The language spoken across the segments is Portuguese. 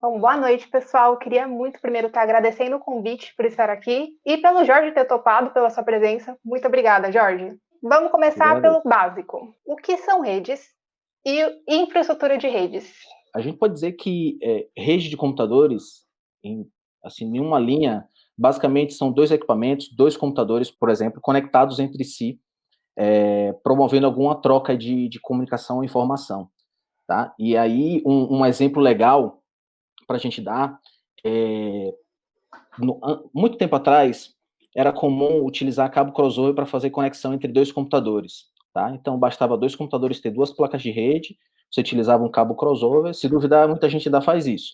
Bom, boa noite, pessoal. Queria muito primeiro estar agradecendo o convite por estar aqui e pelo Jorge ter topado pela sua presença. Muito obrigada, Jorge. Vamos Eu começar agradeço. pelo básico. O que são redes e infraestrutura de redes? A gente pode dizer que rede de computadores, em uma linha, basicamente são dois equipamentos, dois computadores, por exemplo, conectados entre si, promovendo alguma troca de comunicação e informação. Tá? E aí, um exemplo legal para a gente dar, muito tempo atrás, era comum utilizar cabo crossover para fazer conexão entre dois computadores. Tá? Então, bastava dois computadores ter duas placas de rede, você utilizava um cabo crossover, se duvidar, muita gente ainda faz isso.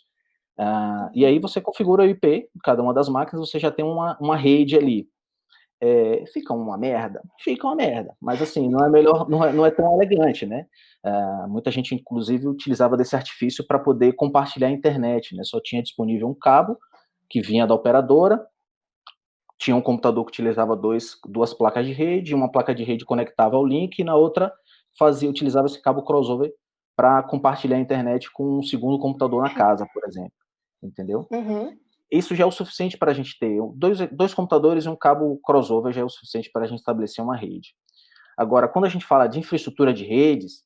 E aí você configura o IP, cada uma das máquinas, você já tem uma rede ali. Fica uma merda? Fica uma merda, mas assim, não é melhor, não é tão elegante, né? Muita gente, inclusive, utilizava desse artifício para poder compartilhar a internet, né? Só tinha disponível um cabo que vinha da operadora, tinha um computador que utilizava duas placas de rede, uma placa de rede conectava ao link, e na outra utilizava esse cabo crossover para compartilhar a internet com um segundo computador na casa, por exemplo. Entendeu? Uhum. Isso já é o suficiente para a gente ter dois computadores e um cabo crossover, já é o suficiente para a gente estabelecer uma rede. Agora, quando a gente fala de infraestrutura de redes,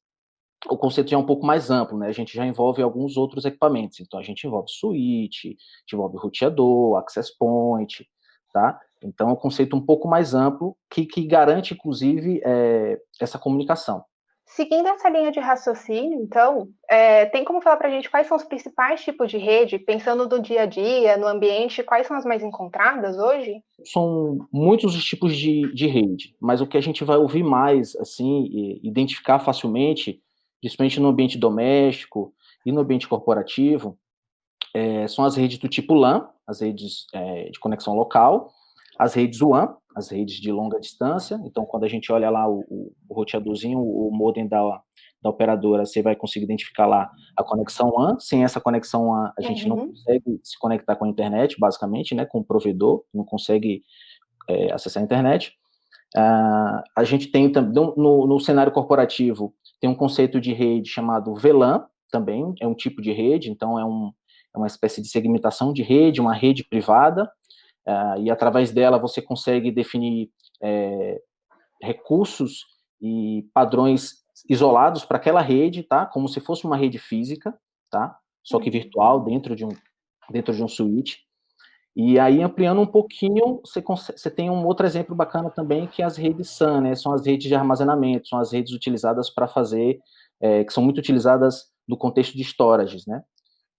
o conceito já é um pouco mais amplo, né? A gente já envolve alguns outros equipamentos. Então, a gente envolve switch, a gente envolve roteador, access point, tá? Então, é um conceito um pouco mais amplo que garante, inclusive, essa comunicação. Seguindo essa linha de raciocínio, então, tem como falar para a gente quais são os principais tipos de rede, pensando no dia a dia, no ambiente, quais são as mais encontradas hoje? São muitos os tipos de rede, mas o que a gente vai ouvir mais, assim, identificar facilmente, principalmente no ambiente doméstico e no ambiente corporativo, são as redes do tipo LAN, as redes de conexão local, as redes WAN, as redes de longa distância. Então, quando a gente olha lá o roteadorzinho, o modem da operadora, você vai conseguir identificar lá a conexão WAN. Sem essa conexão WAN, a gente não Uhum. consegue se conectar com a internet, basicamente, né, com o provedor, não consegue acessar a internet. A gente tem também, no cenário corporativo, tem um conceito de rede chamado VLAN, também é um tipo de rede, então é uma espécie de segmentação de rede, uma rede privada, e através dela você consegue definir recursos e padrões isolados para aquela rede, tá? Como se fosse uma rede física, tá? Só que virtual, dentro de um switch. E aí, ampliando um pouquinho, você tem um outro exemplo bacana também, que é as redes SAN, né? São as redes de armazenamento, são as redes utilizadas para fazer, que são muito utilizadas no contexto de storages, né?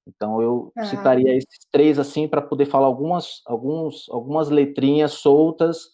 Então, eu Ah, citaria esses três, assim, para poder falar algumas letrinhas soltas,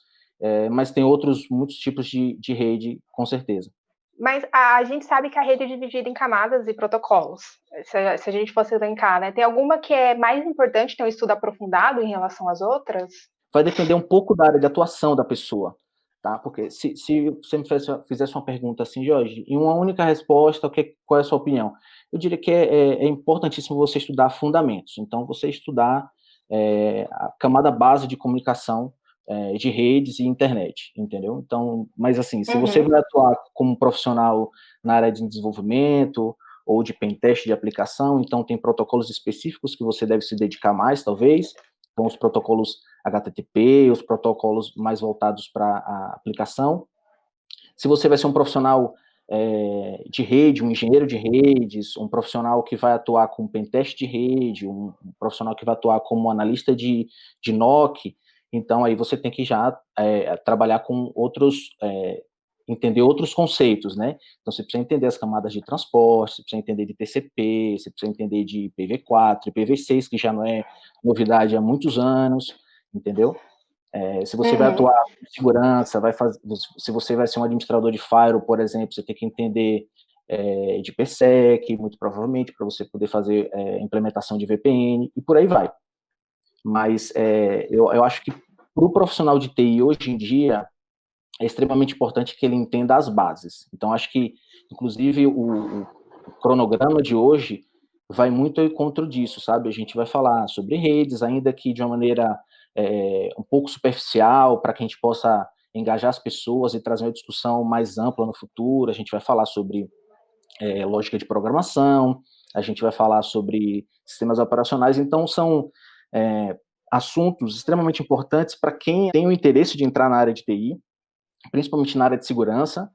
mas tem muitos tipos de rede, com certeza. mas a gente sabe que a rede é dividida em camadas e protocolos. Se a gente fosse elencar, né? Tem alguma que é mais importante, tem um estudo aprofundado em relação às outras? Vai depender um pouco da área de atuação da pessoa, tá? Porque se você me fizesse uma pergunta assim, Jorge, em uma única resposta, qual é a sua opinião? Eu diria que é importantíssimo você estudar fundamentos. Então, você estudar a camada base de comunicação de redes e internet, entendeu? Então, mas assim, se você Uhum. vai atuar como profissional na área de desenvolvimento ou de pentest de aplicação, então tem protocolos específicos que você deve se dedicar mais, talvez, com os protocolos HTTP, os protocolos mais voltados para a aplicação. Se você vai ser um profissional de rede, um engenheiro de redes, um profissional que vai atuar com pentest de rede, um profissional que vai atuar como analista de NOC, então aí você tem que já trabalhar com entender outros conceitos, né? Então você precisa entender as camadas de transporte, você precisa entender de TCP, você precisa entender de IPv4, IPv6, que já não é novidade há muitos anos, entendeu? Se você vai Uhum. atuar com segurança, se você vai ser um administrador de firewall, por exemplo, você tem que entender de PSEC, muito provavelmente, para você poder fazer implementação de VPN, e por aí vai. Mas eu acho que para o profissional de TI hoje em dia, é extremamente importante que ele entenda as bases. Então, acho que, inclusive, o cronograma de hoje vai muito ao encontro disso, sabe? A gente vai falar sobre redes, ainda que de uma maneira um pouco superficial, para que a gente possa engajar as pessoas e trazer uma discussão mais ampla no futuro. A gente vai falar sobre lógica de programação, a gente vai falar sobre sistemas operacionais, então são assuntos extremamente importantes para quem tem o interesse de entrar na área de TI, principalmente na área de segurança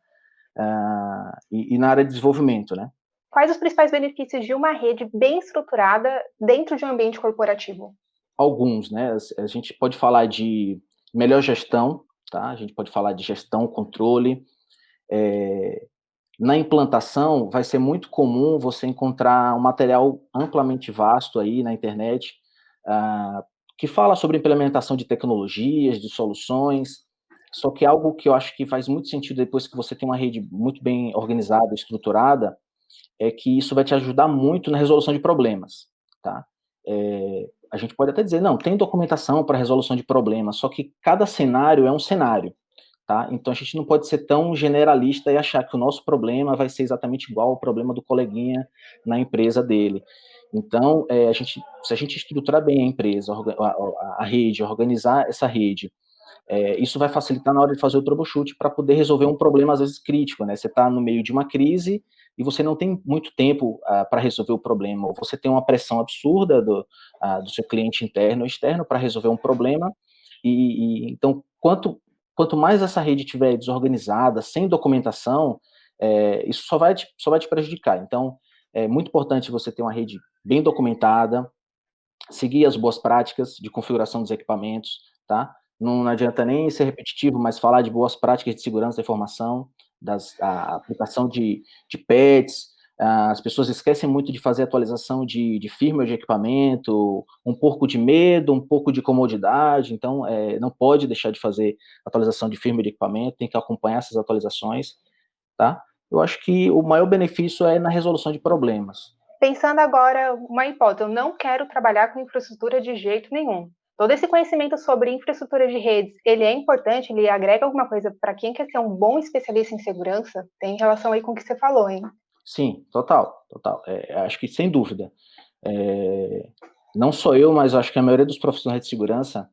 e na área de desenvolvimento, né? Quais os principais benefícios de uma rede bem estruturada dentro de um ambiente corporativo? Alguns, né? A gente pode falar de melhor gestão, tá? A gente pode falar de gestão, controle. Na implantação, vai ser muito comum você encontrar um material amplamente vasto aí na internet, que fala sobre implementação de tecnologias, de soluções, só que algo que eu acho que faz muito sentido depois que você tem uma rede muito bem organizada, estruturada, é que isso vai te ajudar muito na resolução de problemas, tá? A gente pode até dizer, não, tem documentação para resolução de problemas, só que cada cenário é um cenário, tá? Então a gente não pode ser tão generalista e achar que o nosso problema vai ser exatamente igual ao problema do coleguinha na empresa dele. Então, se a gente estruturar bem a empresa, a rede, organizar essa rede, isso vai facilitar na hora de fazer o troubleshoot para poder resolver um problema, às vezes, crítico, né? Você está no meio de uma crise e você não tem muito tempo para resolver o problema, ou você tem uma pressão absurda do seu cliente interno ou externo para resolver um problema, então, quanto mais essa rede estiver desorganizada, sem documentação, isso só vai te prejudicar. Então, é muito importante você ter uma rede bem documentada, seguir as boas práticas de configuração dos equipamentos, tá? Não adianta nem ser repetitivo, mas falar de boas práticas de segurança da informação, a aplicação de patches. As pessoas esquecem muito de fazer atualização de firmware de equipamento, um pouco de medo, um pouco de comodidade, então não pode deixar de fazer atualização de firmware de equipamento, tem que acompanhar essas atualizações, tá? Eu acho que o maior benefício é na resolução de problemas. Pensando agora, uma hipótese, eu não quero trabalhar com infraestrutura de jeito nenhum. Todo esse conhecimento sobre infraestrutura de redes, ele é importante, ele agrega alguma coisa para quem quer ser um bom especialista em segurança? Tem relação aí com o que você falou, hein? Sim, total. Acho que sem dúvida. Não só eu, mas acho que a maioria dos profissionais de segurança,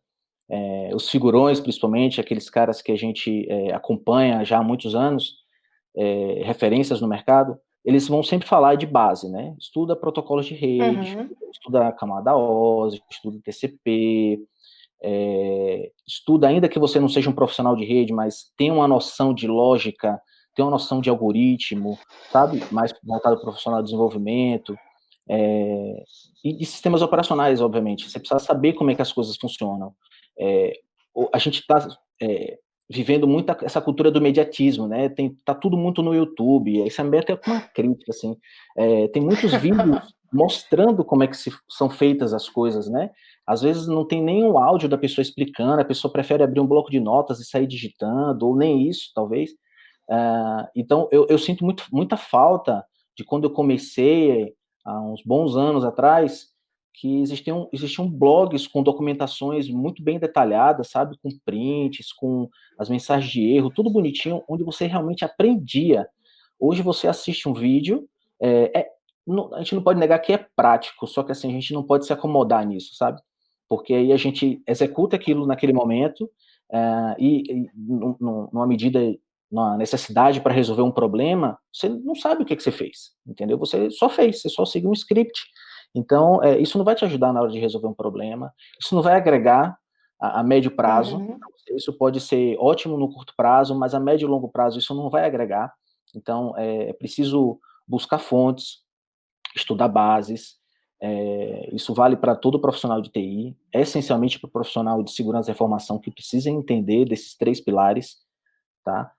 os figurões principalmente, aqueles caras que a gente acompanha já há muitos anos, referências no mercado, eles vão sempre falar de base, né? Estuda protocolos de rede, estuda a camada OSI, estuda TCP, estuda, ainda que você não seja um profissional de rede, mas tem uma noção de lógica, tem uma noção de algoritmo, sabe? Mais voltado para o profissional de desenvolvimento, e de sistemas operacionais, obviamente. Você precisa saber como é que as coisas funcionam. A gente está vivendo muito essa cultura do mediatismo, né? Tá tudo muito no YouTube. Isso é até uma crítica, assim. Tem muitos vídeos mostrando como é que são feitas as coisas, né? Às vezes não tem nenhum áudio da pessoa explicando, a pessoa prefere abrir um bloco de notas e sair digitando, ou nem isso, talvez. Então, eu sinto muita falta de quando eu comecei, há uns bons anos atrás, que existiam blogs com documentações muito bem detalhadas, sabe? Com prints, com as mensagens de erro, tudo bonitinho, onde você realmente aprendia. Hoje você assiste um vídeo, a gente não pode negar que é prático, só que assim, a gente não pode se acomodar nisso, sabe? Porque aí a gente executa aquilo naquele momento, numa medida, numa necessidade para resolver um problema, você não sabe o que você fez, entendeu? Você só fez, você só seguiu um script. Então, isso não vai te ajudar na hora de resolver um problema, isso não vai agregar a médio prazo, isso pode ser ótimo no curto prazo, mas a médio e longo prazo isso não vai agregar. Então, é preciso buscar fontes, estudar bases, isso vale para todo profissional de TI, essencialmente para o profissional de segurança da informação que precisa entender desses 3 pilares, tá?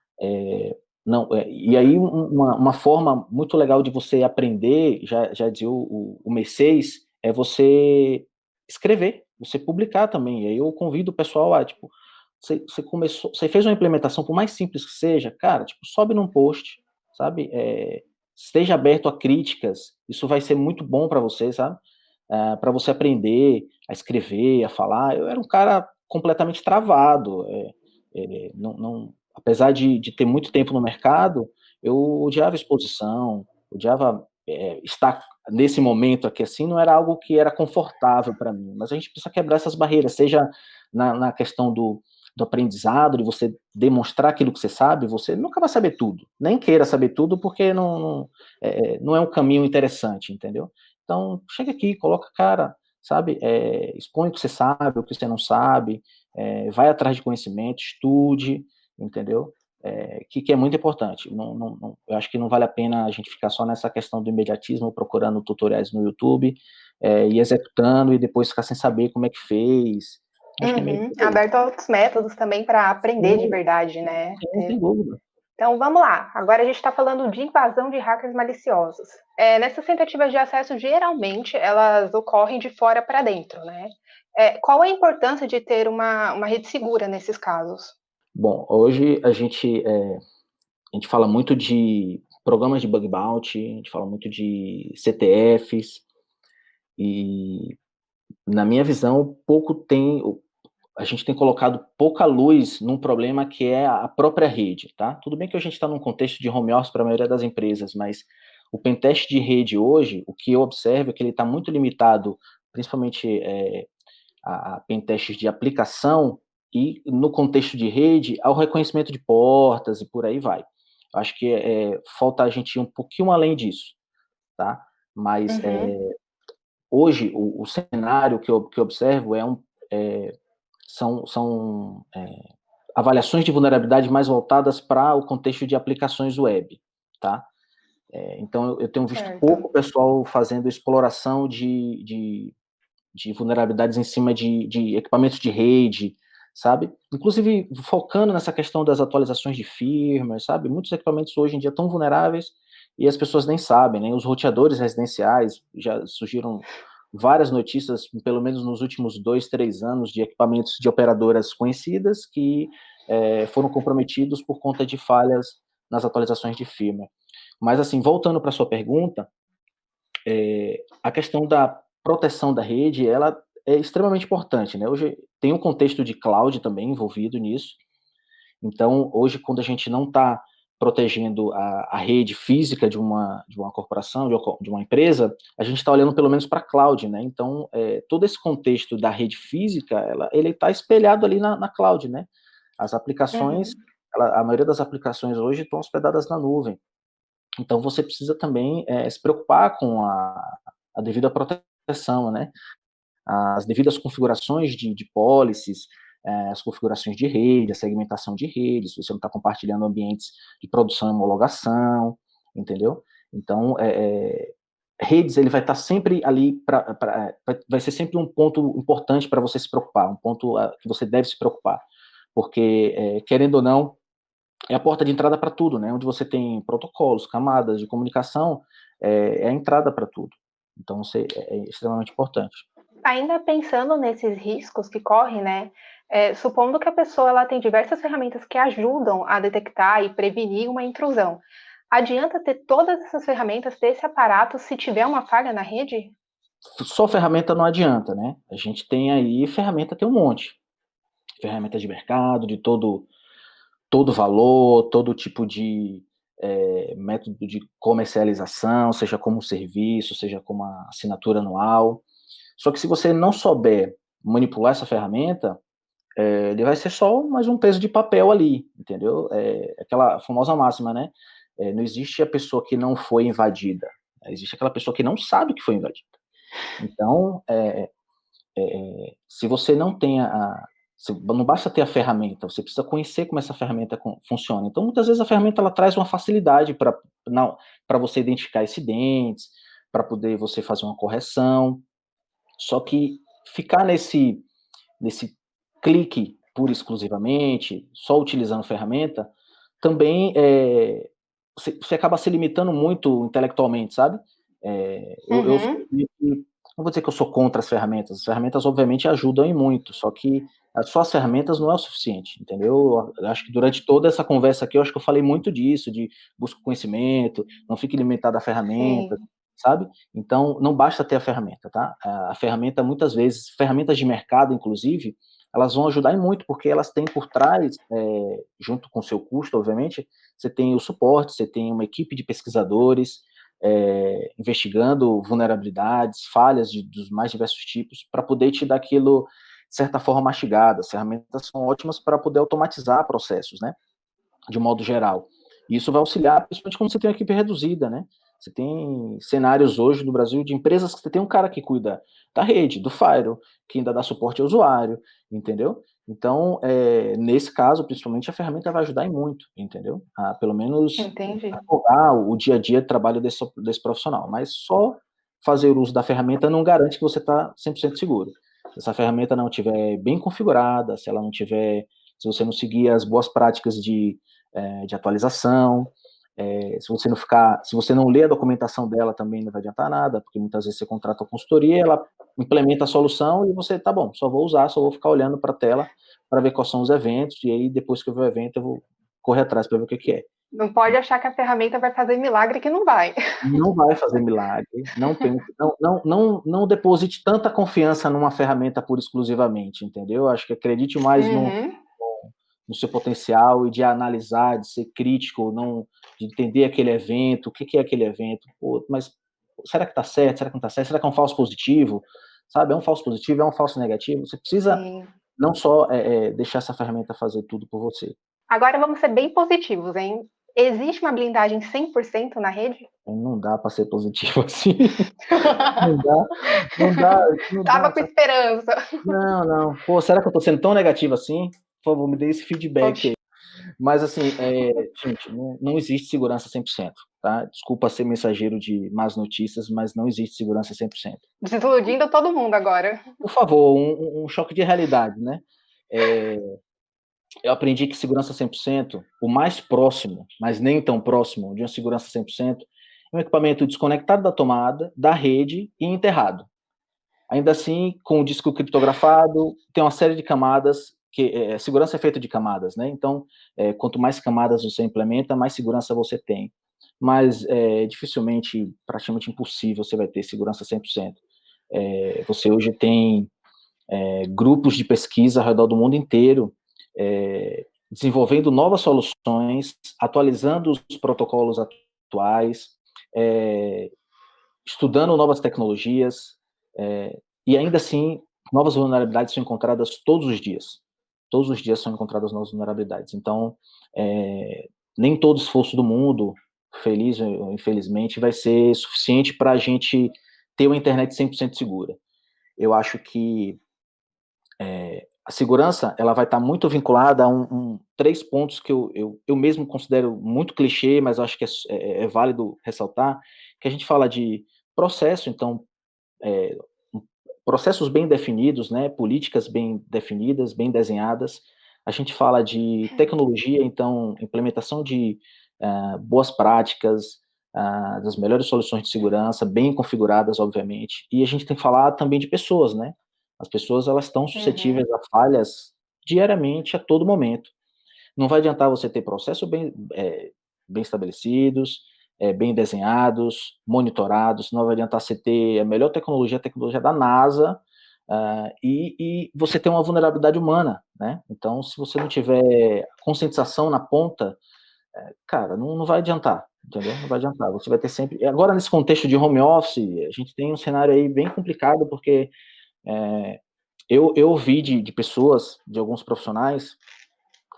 E aí uma forma muito legal de você aprender, já dizia o Mercedes, é você escrever, você publicar também. E aí eu convido o pessoal a, tipo, você fez uma implementação, por mais simples que seja, cara, tipo, sobe num post, sabe? Esteja aberto a críticas, isso vai ser muito bom para você, sabe? Para você aprender a escrever, a falar. Eu era um cara completamente travado, apesar de ter muito tempo no mercado, eu odiava exposição, odiava estar nesse momento aqui assim, não era algo que era confortável para mim, mas a gente precisa quebrar essas barreiras, seja na questão do aprendizado, de você demonstrar aquilo que você sabe, você nunca vai saber tudo. Nem queira saber tudo, porque não é um caminho interessante, entendeu? Então, chega aqui, coloca a cara, sabe? Expõe o que você sabe, o que você não sabe, vai atrás de conhecimento, estude, entendeu? Que é muito importante. Eu acho que não vale a pena a gente ficar só nessa questão do imediatismo, procurando tutoriais no YouTube, e executando, e depois ficar sem saber como é que fez. Acho que é meio Uhum. por aí. Aberto a outros métodos também para aprender de Sim, verdade, né? sim, sem dúvida. Então vamos lá. Agora a gente está falando de invasão de hackers maliciosos. Nessas tentativas de acesso, geralmente elas ocorrem de fora para dentro, né? Qual a importância de ter uma rede segura nesses casos? Bom, hoje a gente fala muito de programas de bug bounty, a gente fala muito de CTFs, e na minha visão, a gente tem colocado pouca luz num problema que é a própria rede, tá? Tudo bem que a gente está num contexto de home office para a maioria das empresas, mas o pentest de rede hoje, o que eu observo é que ele está muito limitado, principalmente a pentestes de aplicação, e no contexto de rede, ao reconhecimento de portas e por aí vai. Acho que falta a gente ir um pouquinho além disso, tá? Mas Uhum, hoje o cenário que eu observo são avaliações de vulnerabilidade mais voltadas para o contexto de aplicações web, tá? Então eu tenho visto certo. pouco pessoal fazendo exploração de vulnerabilidades em cima de equipamentos de rede, sabe? Inclusive focando nessa questão das atualizações de firmware, sabe? Muitos equipamentos hoje em dia estão vulneráveis e as pessoas nem sabem, né? Os roteadores residenciais, já surgiram várias notícias, pelo menos nos últimos 2, 3 anos, de equipamentos de operadoras conhecidas que foram comprometidos por conta de falhas nas atualizações de firmware. Mas, assim, voltando para a sua pergunta, a questão da proteção da rede, ela é extremamente importante, né? Hoje tem um contexto de cloud também envolvido nisso. Então, hoje, quando a gente não está protegendo a rede física de uma corporação, de uma empresa, a gente está olhando pelo menos para a cloud, né? Então, todo esse contexto da rede física, ele está espelhado ali na cloud, né? As aplicações, Uhum. a maioria das aplicações hoje estão hospedadas na nuvem. Então, você precisa também se preocupar com a devida proteção, né? As devidas configurações de policies, as configurações de rede, a segmentação de redes, se você não está compartilhando ambientes de produção e homologação, entendeu? Então, redes, ele vai estar sempre ali, vai ser sempre um ponto importante para você se preocupar, um ponto que você deve se preocupar, porque, querendo ou não, é a porta de entrada para tudo, né? Onde você tem protocolos, camadas de comunicação, é a entrada para tudo. Então, é extremamente importante. Ainda pensando nesses riscos que correm, né? Supondo que a pessoa ela tem diversas ferramentas que ajudam a detectar e prevenir uma intrusão. Adianta ter todas essas ferramentas, ter esse aparato se tiver uma falha na rede? Só ferramenta não adianta, né? A gente tem aí ferramenta, tem um monte. Ferramenta de mercado, de todo valor, todo tipo de método de comercialização, seja como serviço, seja como uma assinatura anual. Só que se você não souber manipular essa ferramenta, ele vai ser só mais um peso de papel ali, entendeu? Aquela famosa máxima, né? Não existe a pessoa que não foi invadida, existe aquela pessoa que não sabe que foi invadida. Então, se você não tem não basta ter a ferramenta, você precisa conhecer como essa ferramenta funciona. Então, muitas vezes a ferramenta ela traz uma facilidade para você identificar incidentes, para poder você fazer uma correção. Só que ficar nesse clique pura e exclusivamente, só utilizando ferramenta, também você acaba se limitando muito intelectualmente, sabe? Eu sou Uhum. meio que, não vou dizer que eu sou contra as ferramentas obviamente ajudam e muito, só que só as ferramentas não é o suficiente, entendeu? Eu acho que durante toda essa conversa aqui, eu acho que eu falei muito disso, de busca conhecimento, não fique limitado a ferramentas, Sim. sabe? Então, não basta ter a ferramenta, tá? A ferramenta, muitas vezes, ferramentas de mercado, inclusive, elas vão ajudar e muito, porque elas têm por trás, junto com o seu custo, obviamente, você tem o suporte, você tem uma equipe de pesquisadores investigando vulnerabilidades, falhas dos mais diversos tipos, para poder te dar aquilo, de certa forma, mastigadas. As ferramentas são ótimas para poder automatizar processos, né? De modo geral. E isso vai auxiliar, principalmente quando você tem uma equipe reduzida, né? Você tem cenários hoje no Brasil de empresas que você tem um cara que cuida da rede, do firewall, que ainda dá suporte ao usuário, entendeu? Então, nesse caso, principalmente, a ferramenta vai ajudar em muito, entendeu? A, pelo menos, Entendi. a o dia a dia de trabalho desse profissional. Mas só fazer uso da ferramenta não garante que você está 100% seguro. Se essa ferramenta não estiver bem configurada, se ela não tiver, se você não seguir as boas práticas de atualização, se você não ler a documentação dela também não vai adiantar nada, porque muitas vezes você contrata a consultoria, ela implementa a solução e você, tá bom, só vou usar, só vou ficar olhando para a tela para ver quais são os eventos, e aí depois que eu ver o evento eu vou correr atrás para ver o que é. Não pode achar que a ferramenta vai fazer milagre, que não vai. Não vai fazer milagre, não pense, não deposite tanta confiança numa ferramenta pura exclusivamente, entendeu? Acho que acredite mais Uhum. no seu potencial e de analisar, de ser crítico, não, de entender aquele evento, o que é aquele evento, pô, mas será que está certo, será que não está certo, será que é um falso positivo, sabe, é um falso positivo, é um falso negativo, você precisa Sim. não só deixar essa ferramenta fazer tudo por você. Agora vamos ser bem positivos, hein? Existe uma blindagem 100% na rede? Não dá para ser positivo assim, não dá, não dá, não Tava dá, com esperança. não, pô, será que eu estou sendo tão negativo assim? Por favor, me dê esse feedback Poxa. aí. Mas, assim, gente, não existe segurança 100%, tá? Desculpa ser mensageiro de más notícias, mas não existe segurança 100%. Desiludindo todo mundo agora. Por favor, um choque de realidade, né? É, eu aprendi que segurança 100%, o mais próximo, mas nem tão próximo de uma segurança 100%, é um equipamento desconectado da tomada, da rede e enterrado. Ainda assim, com o disco criptografado, tem uma série de camadas, que segurança é feita de camadas, né? Então, quanto mais camadas você implementa, mais segurança você tem. Mas dificilmente, praticamente impossível, você vai ter segurança 100%. Você hoje tem grupos de pesquisa ao redor do mundo inteiro, desenvolvendo novas soluções, atualizando os protocolos atuais, estudando novas tecnologias, e ainda assim, novas vulnerabilidades são encontradas todos os dias. Todos os dias são encontradas novas vulnerabilidades. Então, nem todo esforço do mundo, feliz ou infelizmente, vai ser suficiente para a gente ter uma internet 100% segura. Eu acho que a segurança ela vai estar muito vinculada a três pontos que eu mesmo considero muito clichê, mas acho que é válido ressaltar, que a gente fala de processo, então, é, processos bem definidos, né, políticas bem definidas, bem desenhadas. A gente fala de tecnologia, então, implementação de boas práticas, das melhores soluções de segurança, bem configuradas, obviamente. E a gente tem que falar também de pessoas, né? As pessoas, elas estão Uhum. suscetíveis a falhas diariamente, a todo momento. Não vai adiantar você ter processos bem estabelecidos, bem desenhados, monitorados, não vai adiantar você ter a tecnologia da NASA, e você ter uma vulnerabilidade humana, né? Então, se você não tiver conscientização na ponta, cara, não vai adiantar, entendeu? Não vai adiantar. Você vai ter sempre. Agora, nesse contexto de home office, a gente tem um cenário aí bem complicado, porque eu ouvi de pessoas, de alguns profissionais,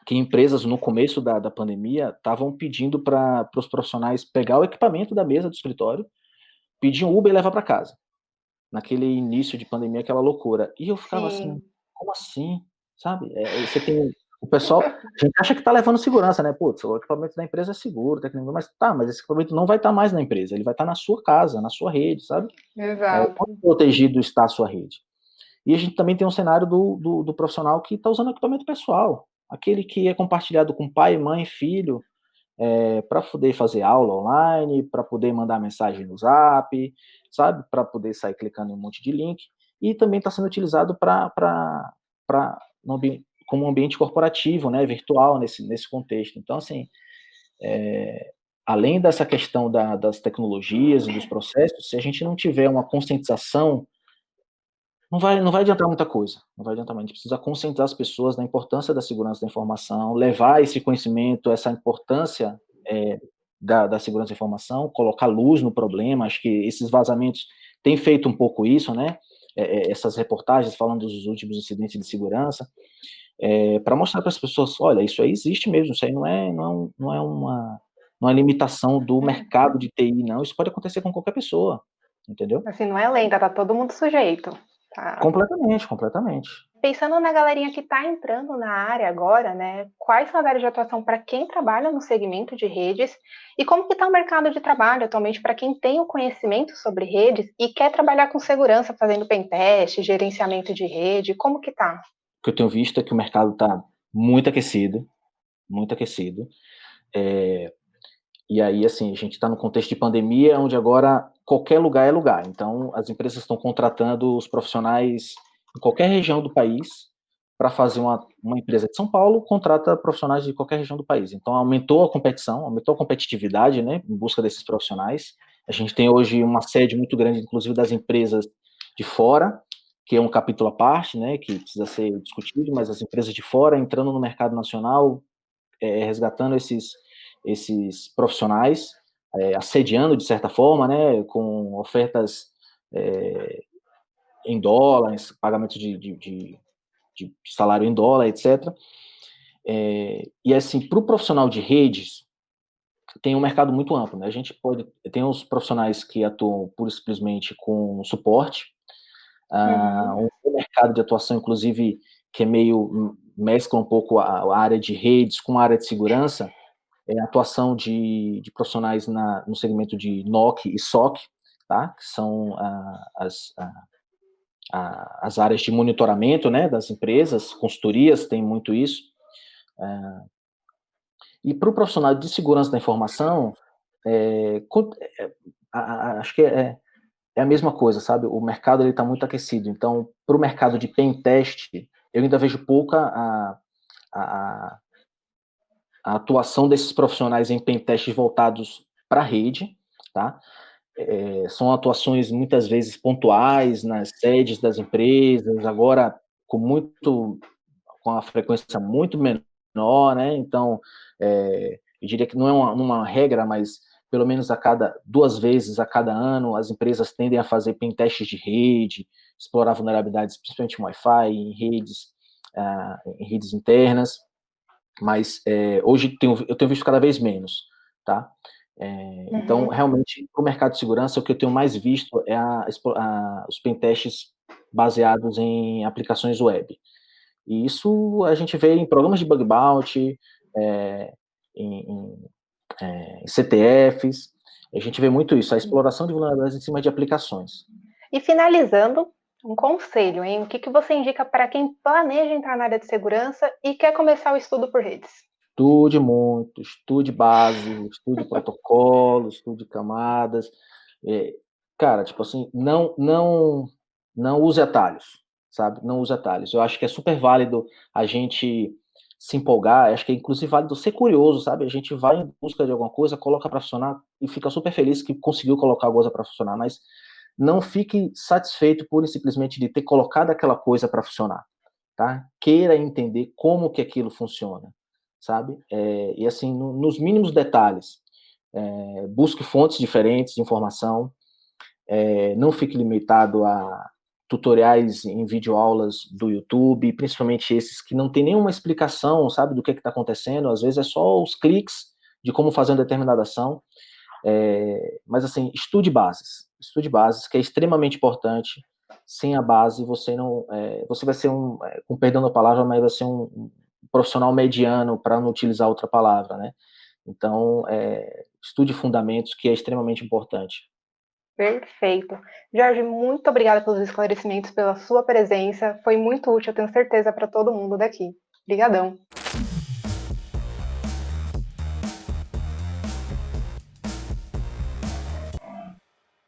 que empresas no começo da pandemia estavam pedindo para os profissionais pegar o equipamento da mesa do escritório, pedir um Uber e levar para casa. Naquele início de pandemia, aquela loucura. E eu ficava assim, Sim. como assim? Sabe? Você tem o pessoal, a gente acha que está levando segurança, né? Putz, o equipamento da empresa é seguro, mas esse equipamento não vai estar mais na empresa, ele vai estar na sua casa, na sua rede, sabe? Exato. Quão protegido está a sua rede? E a gente também tem um cenário do profissional que está usando equipamento pessoal, aquele que é compartilhado com pai, mãe, filho, para poder fazer aula online, para poder mandar mensagem no Zap, sabe? Para poder sair clicando em um monte de link. E também está sendo utilizado como um ambiente corporativo, né, virtual, nesse contexto. Então, assim, além dessa questão das tecnologias e dos processos, se a gente não tiver uma conscientização, não vai adiantar muita coisa, não vai adiantar muito. A gente precisa conscientizar as pessoas da importância da segurança da informação, levar esse conhecimento, essa importância da segurança da informação, colocar luz no problema. Acho que esses vazamentos têm feito um pouco isso, né? essas reportagens falando dos últimos incidentes de segurança, para mostrar para as pessoas, olha, isso aí existe mesmo, isso aí não é limitação do mercado de TI, não, isso pode acontecer com qualquer pessoa, entendeu? Assim, não é lenda, tá todo mundo sujeito. Tá? Completamente, completamente. Pensando na galerinha que está entrando na área agora, né? Quais são as áreas de atuação para quem trabalha no segmento de redes e como que está o mercado de trabalho atualmente para quem tem o conhecimento sobre redes e quer trabalhar com segurança, fazendo pentest, gerenciamento de rede, como que tá? O que eu tenho visto é que o mercado está muito aquecido, muito aquecido. E aí, assim, a gente está no contexto de pandemia, onde agora qualquer lugar é lugar. Então, as empresas estão contratando os profissionais em qualquer região do país para fazer uma empresa de São Paulo, contrata profissionais de qualquer região do país. Então, aumentou a competição, aumentou a competitividade, né, em busca desses profissionais. A gente tem hoje uma sede muito grande, inclusive, das empresas de fora, que é um capítulo à parte, né, que precisa ser discutido, mas as empresas de fora entrando no mercado nacional, resgatando esses profissionais, assediando de certa forma, né, com ofertas em dólares, pagamento de salário em dólar, etc. E assim, para o profissional de redes, tem um mercado muito amplo, né? A gente tem os profissionais que atuam pura e simplesmente com suporte, um mercado de atuação, inclusive, que é meio mescla um pouco a área de redes com a área de segurança, a atuação de profissionais no segmento de NOC e SOC, tá? Que são as áreas de monitoramento, né, das empresas, consultorias tem muito isso. E para o profissional de segurança da informação, acho que é a mesma coisa, sabe? O mercado está muito aquecido. Então, para o mercado de pen test, eu ainda vejo pouca a atuação desses profissionais em pen testes voltados para a rede, tá? São atuações muitas vezes pontuais nas sedes das empresas, agora com a frequência muito menor, né? Então, eu diria que não é uma regra, mas pelo menos a cada 2 vezes a cada ano, as empresas tendem a fazer pen testes de rede, explorar vulnerabilidades, principalmente em Wi-Fi, em redes internas, mas hoje eu tenho visto cada vez menos, tá? Então, realmente, para o mercado de segurança, o que eu tenho mais visto é os pentests baseados em aplicações web. E isso a gente vê em programas de bug bounty, em CTFs, a gente vê muito isso, a exploração de vulnerabilidades em cima de aplicações. E finalizando, um conselho, hein? O que você indica para quem planeja entrar na área de segurança e quer começar o estudo por redes? Estude muito, estude base, estude protocolo, estude camadas. Cara, tipo assim, não use atalhos, sabe? Não use atalhos. Eu acho que é super válido a gente se empolgar, acho que é inclusive válido ser curioso, sabe? A gente vai em busca de alguma coisa, coloca para funcionar e fica super feliz que conseguiu colocar a coisa para funcionar, mas não fique satisfeito pura e simplesmente de ter colocado aquela coisa para funcionar, tá? Queira entender como que aquilo funciona, sabe? E assim, nos mínimos detalhes, busque fontes diferentes de informação, não fique limitado a tutoriais em videoaulas do YouTube, principalmente esses que não tem nenhuma explicação, sabe, do que está acontecendo, às vezes é só os cliques de como fazer uma determinada ação, mas assim, estude bases, que é extremamente importante. Sem a base, você não, você vai ser com perdão da palavra, mas vai ser um profissional mediano, para não utilizar outra palavra, né? Então, estude fundamentos, que é extremamente importante. Perfeito. Jorge, muito obrigada pelos esclarecimentos, pela sua presença. Foi muito útil, eu tenho certeza, para todo mundo daqui. Obrigadão.